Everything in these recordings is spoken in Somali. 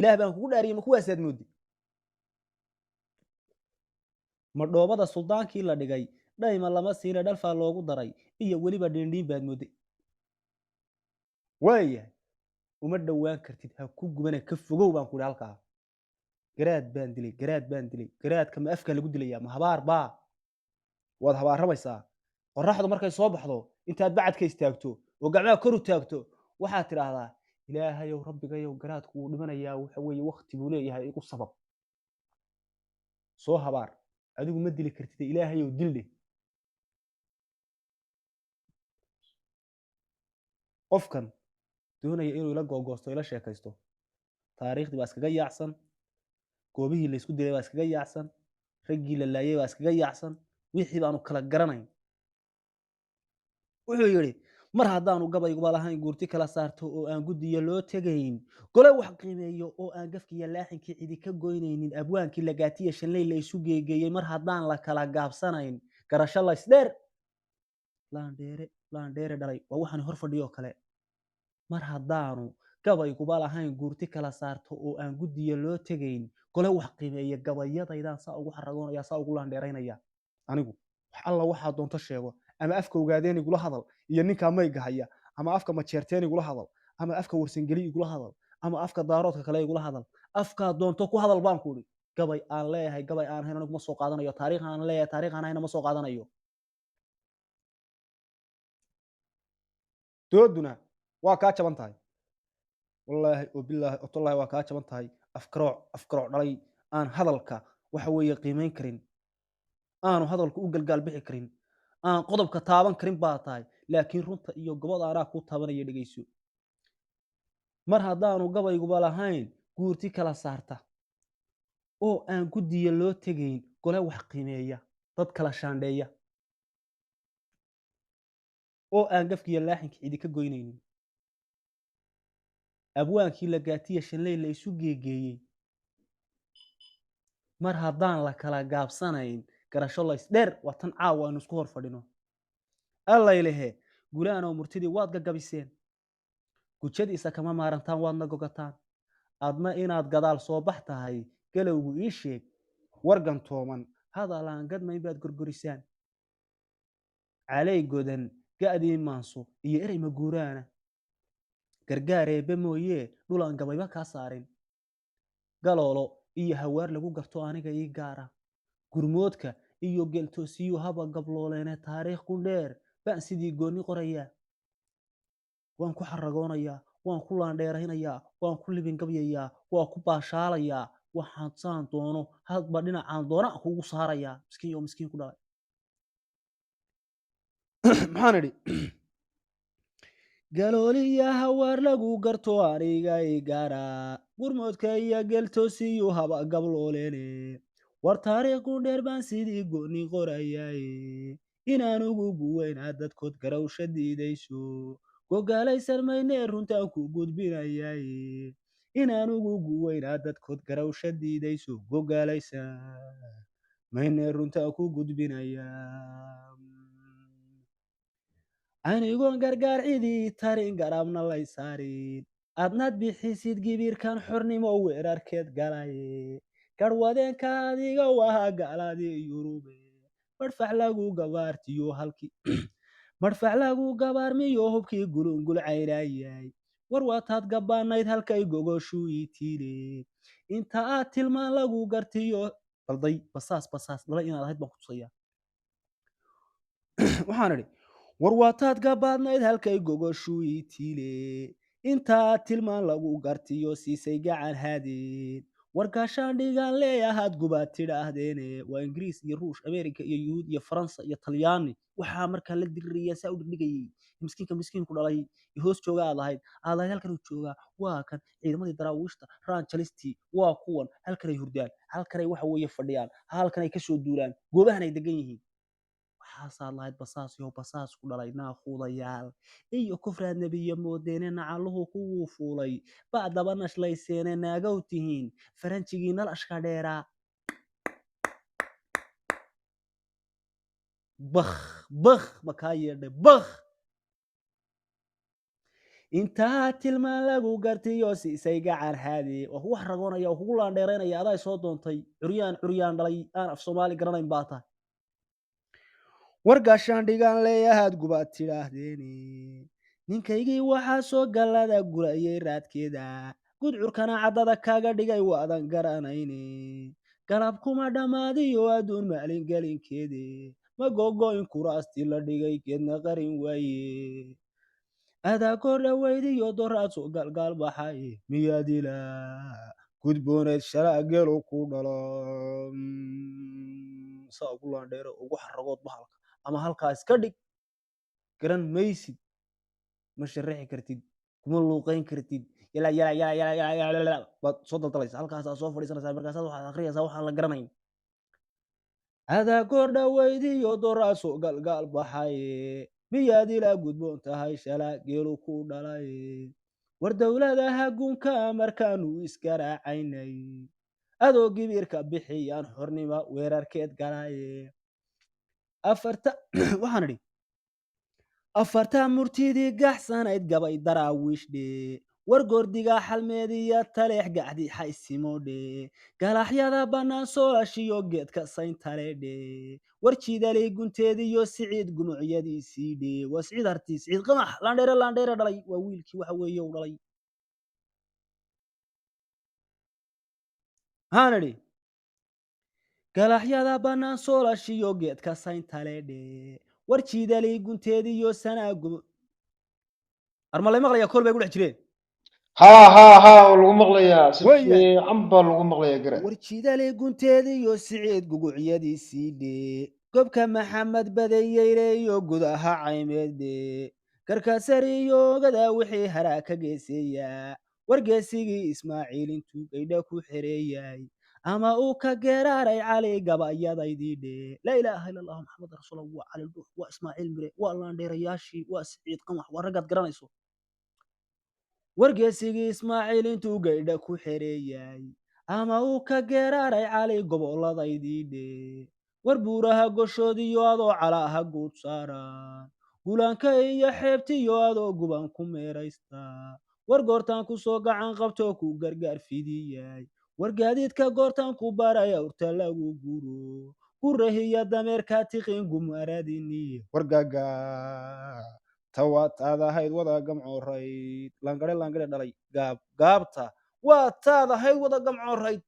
ilaah baan kugu dhaariyay ma kuwaasaad moodi ma dhoobada suldaankii la dhigay dhayma lama siina dhalfaa loogu daray iyo weliba dhiindhiin baad mooday waayahay uma dhowaan kartid ha ku gubana ka fogow baan ku idhi halkaa garaad baan dilay garaad baan dilay garaadka ma afka lagu dilayaa ma habaar baa waad habaaramaysaa qorraxdu markay soo baxdo intaad bacadka istaagto oo gacmaha kor u taagto waxaad tidhaahdaa ilaahayow rabbigayow garaadku wuu dhimanayaa waxa weeye wakti buu leeyahay igu sabab soo habaar adigu ma dili kartid ilaahayow dildhe qofkan doonaya inuu ila googoosto ila sheekaysto taariikhdii baa iskaga yaacsan goobihii la isku dilay baa iskaga yaacsan raggii la laayay baa iskaga yaacsan wixii baanu kala garanayn wuxuu yidhi mar haddaanu gabayguba lahayn guurti kala saarto oo aan guddiya loo tegayn gole wax qiimeeyo oo aan gafkiiyo laaxinkii cidi ka goynaynin abwaankii lagaatiya shanley la isu geegeeyey mar haddaan la kala gaabsanayn garasho laysdheer laandheere dhalay waa waxaan hor fadhiyo kale mar haddaanu gabayguba lahayn guurti kala saarto oo aan guddiya loo tegayn gole wax qiimeeya gabayadaydaan saa ugu xaragoonaya saa ugu laandheeraynaya anigu wax alla waxaa doonto sheego ama afka ogaadeen igula hadal iyo ninkaa mayga haya ama afka majeerteen igula hadal ama afka warsangeli igula hadal ama afka daaroodka kale igula hadal afkaa doonto ku hadal baan ku idhi gabay aan leeyahay gabay aan hayn anigu ma soo qaadanayo taariikh aan leeyahay taariikh aan hayna ma soo qaadanayo dooduna waa kaa jaban tahay wallaahi oo bilaahi otollaahi waa kaa jaban tahay afkarooc dhalay aan hadalka waxa weeye qiimayn karin aanu hadalku u galgaal bixi karin aan qodobka taaban karin baa tahay laakiin runta iyo gobol aanaa ku taabanaya dhegayso mar haddaanu gabayguba lahayn guurti kala saarta oo aan guddiya loo tegayn gole wax qiimeeya dad kala shaandheeya oo aan gafkiiyo laaxinka cidi ka goynaynin abwaankii lagaatiya shanley la isu geegeeyey mar haddaan la kala gaabsanayn garasho laysdheer waa tan caawa aynu isku hor fadhino allaylehe gulaanoo murtidii waad gagabiseen gujadiisa kama maarantaan waadna gogataan adna inaad gadaal soo bax tahay galowgu ii sheeg wargan tooman hadalaan gadmayn baad gorgorisaan calay godan ga'dii maanso iyo erey maguuraana gargaar eebbe mooyee dhulaan gabayba kaa saarin galoolo iyo hawaar lagu garto aniga ii gaara gurmoodka iyo geltoosiyu haba gablooleene taariikh ku dheer baan sidii goonni qorayaa waan ku xaragoonayaa waan ku laandheeraynayaa waan ku libingabyayaa waan ku baashaalayaa waxaan saan doono hadba dhinacaan doona kugu saarayaa miskiin yo miskiin ku dhalay maxaan idhi galooliya hawaar lagu garto aniga ii gaara gurmoodka iyo geltoosiyu haba gablooleene war taariikh ku dheer baan sidii goonni qorayaaye inaan ugu guweynaa dadkood garawsha diidayso gogaalaysan maynee runtaan ku gudbinayaaye inaan ugu guweynaa dadkood garawsha diidayso gogaalaysan maynee runtaan ku gudbinayaa anigoon gargaar cidii tarin garabna lay saarin adnaad bixisid gibirkan xornimo weerarkeed galaye garwadeenka adiga waha galadii yurube marfac lagu gabaartiyo halkii marfac lagu gabaarmiyo hubkii gulungulcaynayay war waataad gabaanayd halkay gogoshuu ii tiile inta aad tilmaan lagu gartiyo balday basaas dhala inaad ahayd baan ku tusaya waxaan idhi war waataad gabaadnayd halkay gogoshuu ii tiile inta aad tilmaan lagu gartiyo siisay gacan haadeen wargaashaan dhigaan leeyahaad gubaad tidhaahdeene waa ingiriis iyo ruush ameerika iyo yuhuud iyo faransa iyo talyaani waxaa markaa la diriraya saa u dhigdhigayay miskiinku dhalay hoos jooga aad lahayd halkan uu joogaa waa kan ciidamadii daraawiishta ranjalistii waa kuwan halkanay hurdaan halkanay waxa weeye fadhiyaan halkanay kasoo duulaan goobahanay degan yihiin waxaasaad lahayd basaas ku dhalay naaquudayaal iyo kufraad nebiya moodeene nacaluhu kuwuu fuulay bacdaba nashlayseene naagaw tihiin faranjigii nalashka dheeraa bakh makaa yeedhay bakh intaa tilmaan lagu gartiyo siisay gacan haadi oo kugu xaragoonaya oo kugu laandheeraynaya adaa soo doontay curyaan dhalay aan af soomaali garanayn baa tahay wargaashaan dhigaan leeyahaad gubaad tidhaahdeeni ninkaygii waxaa soo gallada gurayay raadkeeda gudcurkana caddada kaaga dhigay waadan garanayne galab kuma dhammaadiyo adduun maalin gelinkeede ma gogo'in kuraastii la dhigay geedna qarin waaye adaa kor dhawaydiyo doraad soo galgaal baxay miyaad ilaa gudbooneed shalaa geelo ku dhalo saa ugu laandheero ugu xaragood bahalka ama halkaa iska dhig garan maysid ma sharaxi kartid kuma luuqayn kartid baad soo daldalaysa halkaasaa soo fadhiisanaysaa markaasaad waxaad akhriyaysaa waxaan la garanayn adaa kor dhawaydiyo doraad soo galgaal baxaye miyaad ilaa gudboon tahay shalaa geelu ku dhalaye war dowladaha gunka markaanu isgaraacaynay adoo gibirka bixiyaan xornima weerarkeed galaye waxaan idhi afarta murtidii gaxsanayd gabay daraawiishdhe war goordigaa xalmeediya taleex gacdi xaysimodhe galaxyada bannaan soolashiyo geedka sayntaledhe war jiidalay gunteediyo siciid gumucyadiisii dhe waa siciid harti siciid qamax laandheere dhalay waa wiilkii waxa weeye u dhalay maxaan idhi galaxyada bannaan soolashiyo geedka sayntaledhe war jiidalay gunteediyo sanaagu armalay maqlaya kool bay ku dhex jireen ها lagu maqlayaa si fiican baa lagu maqlayaa gara war jiidalay gunteediyo siciid gugucyadiisii dhe gobka maxamed badayeyre iyo gudaha caymeed dhe karkasariyo ogada wixii haraa ka geeseeyaa wargeesigii ismaaciil intuu gaydha ku xereeyay ama uu ka geeraaray cali gabayadaydii dhe laa ilaaha ila allahu maxamed rasuulallah waa cali dhuux waa ismaaciil mire waa laandheerayaashii waa siciid qamax waa raggaad garanayso wargeesigii ismaaciil intuu gaydha ku xereeyay ama uu ka geeraaray cali goboladaydii dhe war buuraha goshoodiyo adoo calaaha guud saaran gulaanka iyo xeebtiyo adoo guban ku meeraysta war goortaan ku soo gacan qabtoo ku gargaar fidiyay war gaadiidka goortaan ku baraya urta lagu guro gurahiya dameerka tiqin gumaradiniye wargaga tawaataad ahayd wada gamcoorayd laangare dhalay gaabta waa taad ahayd wada gamcoorayd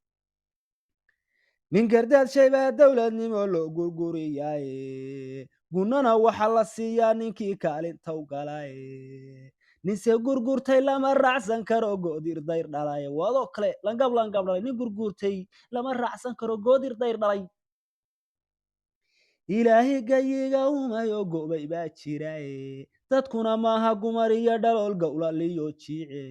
nin gardaad shay baa dowladnimo loo gurguriyaaye gunnana waxa la siiyaa ninkii kaalintaw galaye ninse gurgurtay lama raacsan karo goodir dayr dhalaye waadoo kale langab dhalay nin gurgurtay lama raacsan karo goodir dayr dhalay ilaahay gayiga umayo gobay baa jiraye dadkuna maaha gumar iyo dhalool gowlaliyo jiice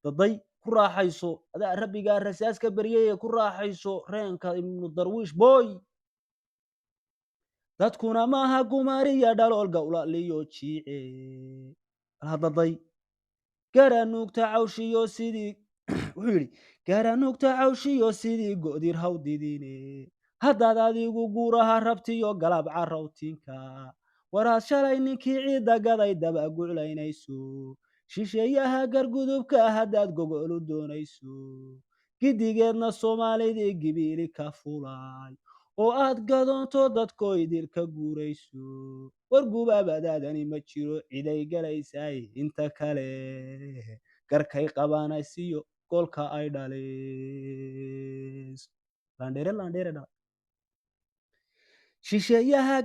daday ku raaxayso adaa rabbigaa rasaaska baryay ku raaxayso reenka ibnu darwiish boy dadkuna maaha gumar iyo dhalool gowlaliyo jiice daday garanuugta cawshiyo sidii wuxuu yidhi garanuugta cawshiyo sidii godir hawdidine haddaad adigu guuraha rabtiyo galab carrawtinka waraad shalay ninkii ciidda gaday dabaguclaynayso shisheeyaha gargudubka haddaad gogolu doonayso gidigeedna soomaalidii gibiili ka fulay oo aad gadoonto dadkoo idilka guurayso war gubaabadaadani ma jiro ciday galaysaay inta kale garkay qabanaysiyo golka ay dhaleys laandheere dhala shisheeyaha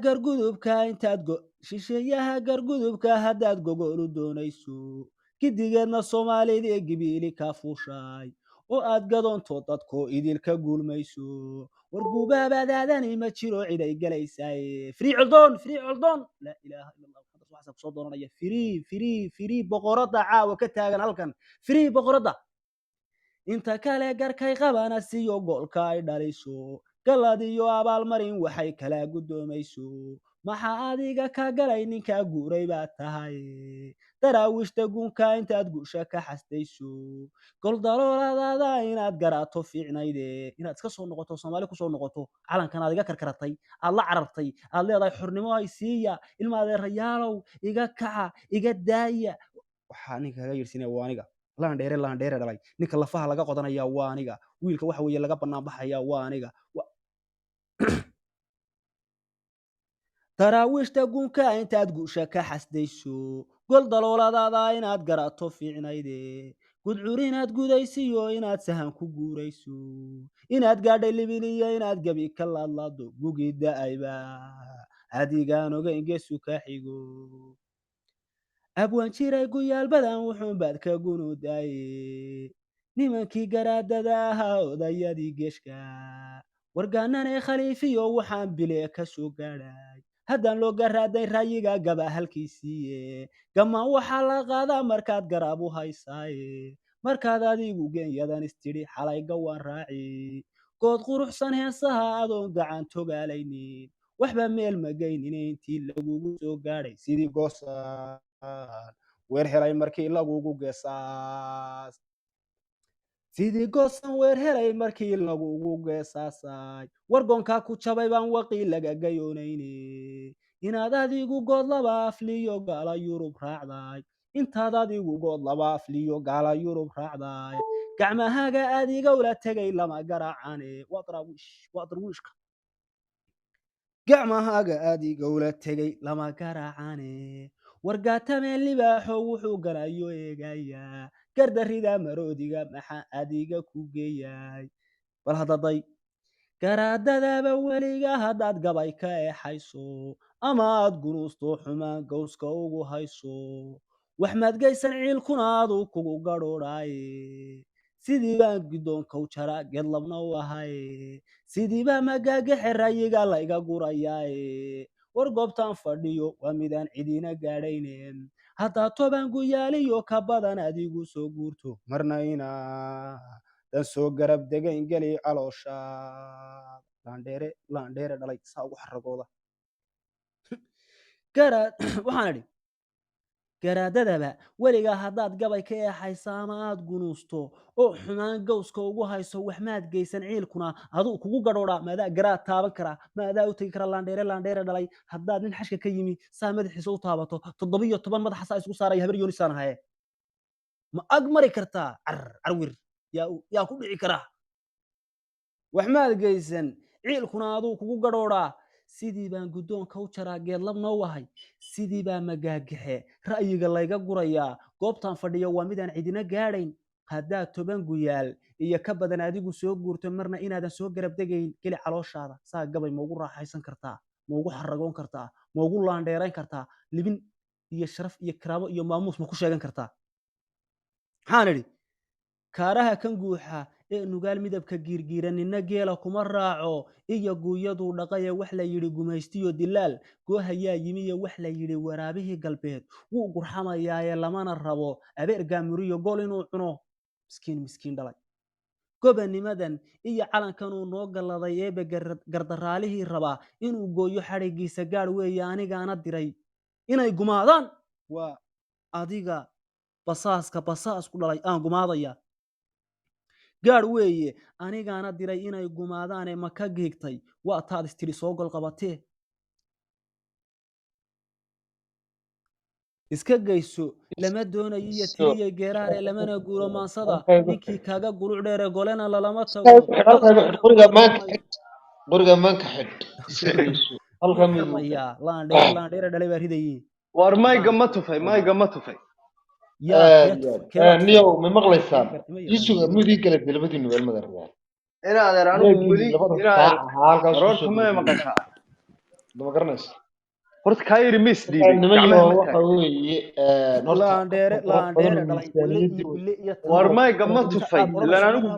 gargudubka haddaad gogolu doonayso gidigeedna soomaalidii gibiili ka fuushay oo aad gadoonto dadkoo idilka guulmayso war gubaabadaadani ma jiro ciday galaysaay firii coldoon laa ilaaha ila allah muxamed waxaasa kusoo doonanaya firii boqoradda caawa ka taagan halkan firii boqoradda inta kale garkay qabana siyo goolka ay dhaliso galad iyo abaalmarin waxay kala guddoomayso maxaa adiga ka galay ninkaa guuray baa tahay daraawiishta gunka intaad guusha ka xastayso goldalooladaada inaad garaato fiicnayde inaad iska soo noqoto soomaali kusoo noqoto calankan aad iga karkaratay aad la carartay aad leedahay xornimo ay siiya ilma adeerayaalow iga kaca iga daaya waxaa ninka kaga yirsinaya waa aniga laandheere dhalay ninka lafaha laga qodanaya waa aniga wiilka waxa weeye laga bannaan baxaya waa aniga taraawiishta gunka intaad guusha ka xasdayso gol dalooladaada inaad garato fiicnayde gudcur inaad gudaysiyo inaad sahan ku guurayso inaad gaadhay libiliyo inaad gabi ka laadlaado gugii da'ayba adigaan ogayn geesu ka xigo abwaan jiray guyaal badan wuxuun baad ka gunudaaye nimankii garaadada ahaa odayadii geeshka wargaanane khaliifiyo waxaan bile ka soo gaadhay haddaan loo garaaday raayiga gaba halkiisiiye gamaan waxaa la qaadaa markaad garaab u haysaaye markaad adigu genyadan istidhi xalay gawaan raaci good quruxsan heesaha adoon gacan togaalaynin waxba meel magaynine intii lagugu soo gaadhay sidii goosaan weer helay markii lagugu geesaas sidii goosan weer helay markii lagugu geesaasay wargoonkaa ku jabay baan waqii laga gayoonayne inaad adigu good laba afliyo gaala yurub raacday intaad adigu good laba afliyo gaala yurub raacday gacmahaaga adiga ula tegay lama garaacane waa darwiishka gacmahaaga adiga ula tegay lama garaacane wargaatameen libaaxo wuxuu galayo eegayaa gardarida maroodiga maxaa adiga ku geeyay bal haddaday garaadadaba weliga haddaad gabay ka eexayso ama aad gunuusto xumaan gowska ugu hayso wax maadgaysan ciilkuna aduu kugu gadhoodhaaye sidii baan guddoonka u jara geedlabna u ahaye sidii baa magaagaxe rayiga layga gurayaaye war goobtaan fadhiyo waa midaan cidina gaadhayne haddaa toban guyaaliyo ka badan adigu soo guurto marna inaadan soo garab degayn geli caloosha laandheere dhalay saa ugu xaragooda waxaan idhi garaadadaba weligaa haddaad gabay ka eexaysa ama aad gunuusto oo xumaan gowska ugu hayso wax maad geysan ciilkuna aduu kugu gadhoodhaa maadaa garaad taaban karaa maadaa u tegi kara laandheere dhalay haddaad nin xashka ka yimi saa madaxiisa u taabato 7 madaxa saa isku saaraya habar yoonisaan ahaye ma ag mari kartaa carwir yaa ku dhici karaa wax maad geysan ciilkuna aduu kugu gadhoodhaa sidii baan guddoonka u jaraa geedlabna u ahay sidii baa magaagaxe ra'yiga layga gurayaa goobtaan fadhiyo waa midaan cidina gaadhayn haddaad 10 guyaal iyo ka badan adigu soo guurto marna inaadan soo garab degayn geli calooshaada saa gabay ma ugu raaxaysan kartaa ma ugu xaragoon kartaa ma ugu laandheerayn kartaa libin iyo sharaf iyo karaamo iyo maamuus ma ku sheegan kartaa maxaan idhi kaaraha kan guuxa ee nugaal midabka giirgiiranina geela kuma raaco iyo guuyaduu dhaqaye wax la yidhi gumaystiyo dilaal goohayaa yimiyo wax la yidhi waraabihii galbeed wuu gurxamayaaye lamana rabo abeer gaamuriyo gol inuu cuno miskiin dhalay gobanimadan iyo calankanuu noo galladay eebe gardaraalihii rabaa inuu gooyo xadhigiisa gaadh weeye anigaana diray inay gumaadaan waa adiga basaasku dhalay aan gumaadaya gaadh weeye anigaana diray inay gumaadaane ma ka geegtay waa taad istiri soo gol qabatee iska geyso lama doonayo iyo tiriya geeraare lamana guuro maansada ninkii kaaga guluc dheere golena lalama tago qoriga maanka xidh iska geyso halka mid laandheere dhalay baa ridayey war mayga ma tufay niyow ma maqlaysaan isuga mudii kala dilbadii nugal madarnaa inaad anigu weli halkaas ma maqashaa ma garanaysa horta ka yiri mis waxa weeye laandheere dhalay war mayga ma tufay ilaan anigu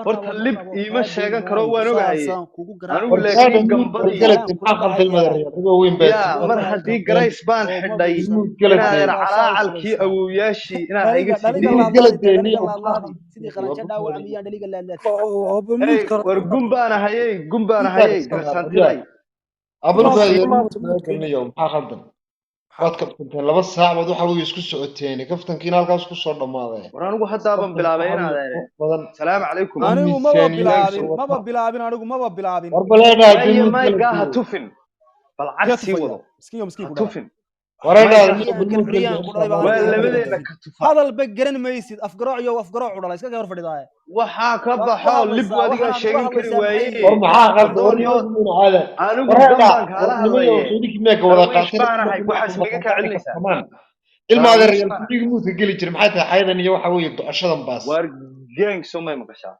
horta lib iima sheegan karo waan ogahay anigu laakiin gambadii mar haddii garays baan xidhay inaadan calaacalkii awowyaashii inaad iga war gun baan ahayey garsaantiday maxaa khaldan waad kabtanteen 2 saacadood waxa weeye isku socoteen kaftankiina halkaas ku soo dhamaaday war anigu haddaaban bilaabay inaad salaamu calaykum anigu maba bilaabin mayga ha tufin bal cagsi wado ha tufin ورنا كحريان قريب ولبدينا كتفا هذا البقرن ميسيد افقرع يو افقرع ولا اسكا غير فديداي waxaa ka baxo lib adiga sheegan kari waayay ورمحا قلت ورنا هذا anigu ورنا danbaan kaala نمي hadlayay وسوديك ميك ودا قاتل baanahay waxaas naga ka celinaysaa كمان ilma adeer reer kudiga muuska geli jiray maxay tahay xaydan iyo waxa weeye ducashadan baas war gang somay maqashaa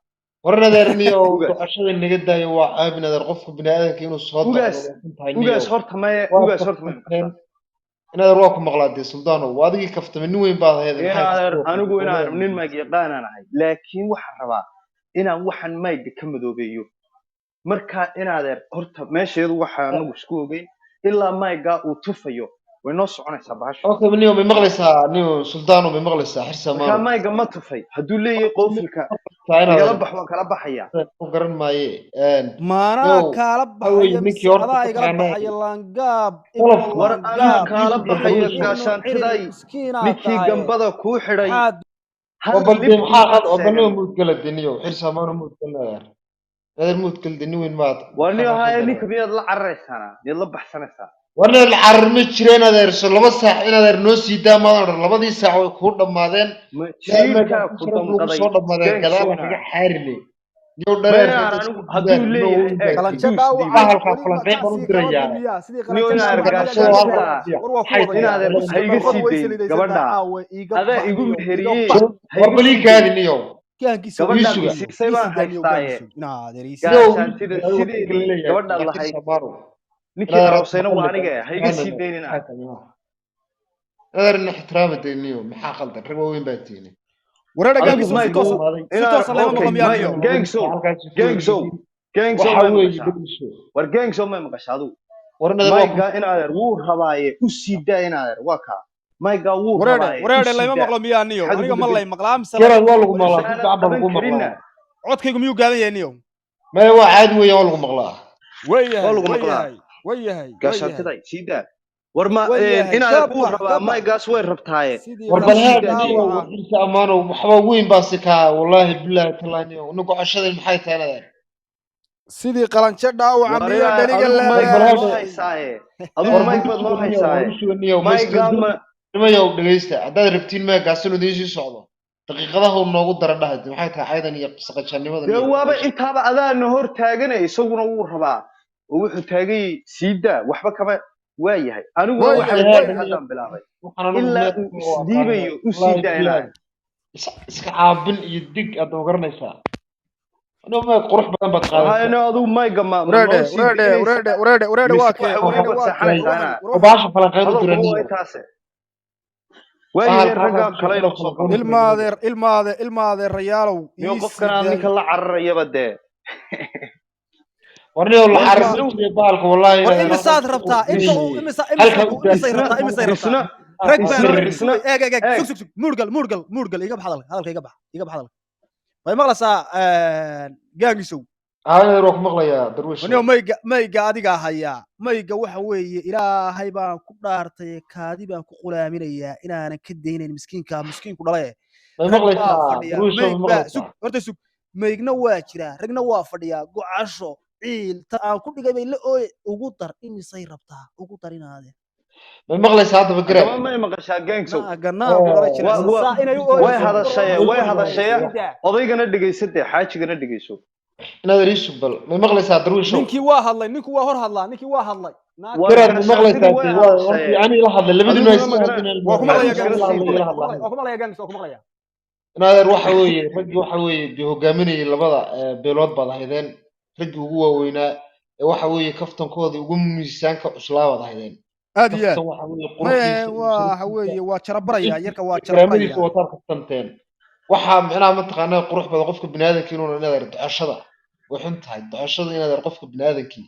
warna adeerniyo ducashada naga daayo waa caabin adeer qofka bini'aadamka inuu soo ugaas horta may maqashaa in adeer waa ku maqlaadee suldaano waa adigii kaftame nin weyn baad ahayd anigu inaan nin mag yaqaanaan ahay laakiin waxaan rabaa inaan waxan mayga ka madoobeeyo marka in adeer horta meesheedu waxa anagu isku ogeyn ilaa mayga uu tufayo way noo soconaysaa bahasho okay niyo ma maqlaysaa niyo suldaano ma maqlaysaa xirsa ma marka mayga ma tufay hadduu leeyahay qofilka igala bax waan kala baxaya ku garan maaye maana kala baxaya adaa igala baxaya laangaab war anaa kala baxaya gaashaantiday ninkii gambada kuu xidhay وبلدي محاقد وبنو مودكل دنيو حرسا ما مودكل هذا المودكل دنيو وين مات وني هاي نيك بيد لا عريسانا يلا بحسنسا ورنا العرم جيرين هذا رسول الله صح ان هذا نو سيدا ما لبدي ساعه كو دمادين جيلكا كو دمقداي سو دمادين كذا waxa xaarley iyo dhareer haduu leeyahay qalanka daaw halka falanqeyn u diraya sidii qalanka inaad hayga siiday gabadha ada igu meheriyay warbali kaadiniyo gabadha siisay baan haystaaye gabadha lahayd ninkii arabsayna waa aniga hayga siideynina adeerna ixtiraamadeniyo maxaa qaldan rag weyn baa tiinay ورنا جانكسو ما مقشادو مايغا ان ادر وو ربايه u siida in ادر waa ka مايغا وو ربايه ورنا لا ما مقلو miyaaniyo aniga ma lay maqlaam salaam waa lagu maqlaa gacban lagu maqlaa codkaygu miyuu gaadan yahay ma waa caadi weeyaan waa lagu maqlaa wayahay gaashantiday siida warma in aad ku rabaa maygaas way rabtaaye warbalhaadii xirsa amaano waxba weyn baa si ka wallahi billahi talaaniyo unugu cashada maxay tahay sidii qalanka dhaawaca miya dhaniga leeyahay aduu maygbaad noo haysaaye mayga dhageysta hadaad rabtiin maygaas inuu diisi socdo daqiiqadaha uu noogu dara dhahay maxay tahay aydan iyo qisqajanimada waaba intaaba adaan hor taaganay isaguna wuu rabaa oo wuxuu taagay siida waxba kama waayahay anigu waxaan hadaan bilaabay ilaa diibayo u siidaynaa iska caabin iyo dig aad ogaranaysaa anoo ma qurux badan baad qaaday ayna adu mayga ma wareede waa kee baasha falanqeyn u diran waayahay ragga kale ilmaadeer rayaalow iyo qofkan aad ninka la cararayaba dee ورني والله حارس بالك والله إمساد ربطة أنت إمساد ربطة ركبة سك مورجل يجيب حضلك هذا يجيب حضلك طيب مغلسة جانجسو هذا روح مغلا يا درويش ونيو ما يجا أديك هيا ما يجا وحوي إلى هيبان كبرت كاذبا كقولا منيا إلى أنا كدين المسكين كمسكين كلاه ما مغلا يا درويش مغلا سك أرتي سك ما يجنا واجرا رجنا وافديا قعشو عيل تاع كل جاي له ugu dar in isay rabtaa ugu darinaade ma maqlaysaa hadda fikra ma maqashaa gangso ganaa way hadashay odaygana dhageysatay xaajigana dhageyso inaad riisu bal ma maqlaysaa darwiisho ninkii waa hadlay ninkii waa hor hadlaa ninkii waa hadlay garaad ma maqlaysaa yani la hadlay labaduna waa kuma la gangso kuma la inaad waxa weeye ragii waxa weeye bi hogaaminayay labada beelood baad ahaydeen ragii ugu waaweynaa waxa weeye kaftankooda ugu miisaanka cuslaabad ahaydeen aadiya waxa weeye waa jarabaraya yarka waa jarabaraya waa tar kaftanteen waxa macnaha ma taqaanaa qurux badan qofka bini'aadamka inuu inaad ducashada waxun tahay ducashada inaad qofka bini'aadamki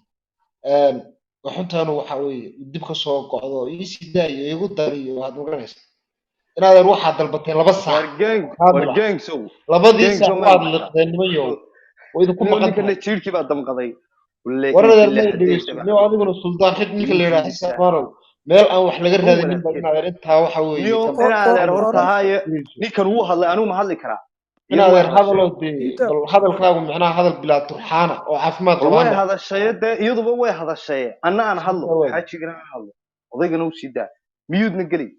waxun tahay waxa weeye dib ka soo go'do isidaayo igu dariyo waad ogaanaysaa inaad waxa dalbatay 2 saac wargangso labadii saac waad liqdeen nimayo وإذا كنت مقدم كنا تشيركي بعد دمقضي ورنا نو أديكنا السلطان حد نيك اللي راح يسافروا مال أو إحنا غير هذا نبغى نقدر أنت وحوي أنا غير هرتا هاي نيك نروح هلا أنا ما هذا كرا أنا غير هذا لو هذا الكلام معناه هذا البلاد ترحانة وعفمات طبعا هذا الشيء ده يضرب هو هذا الشيء أنا هلا حاجة كنا هلا وضيق نوسي ده miyuudna geli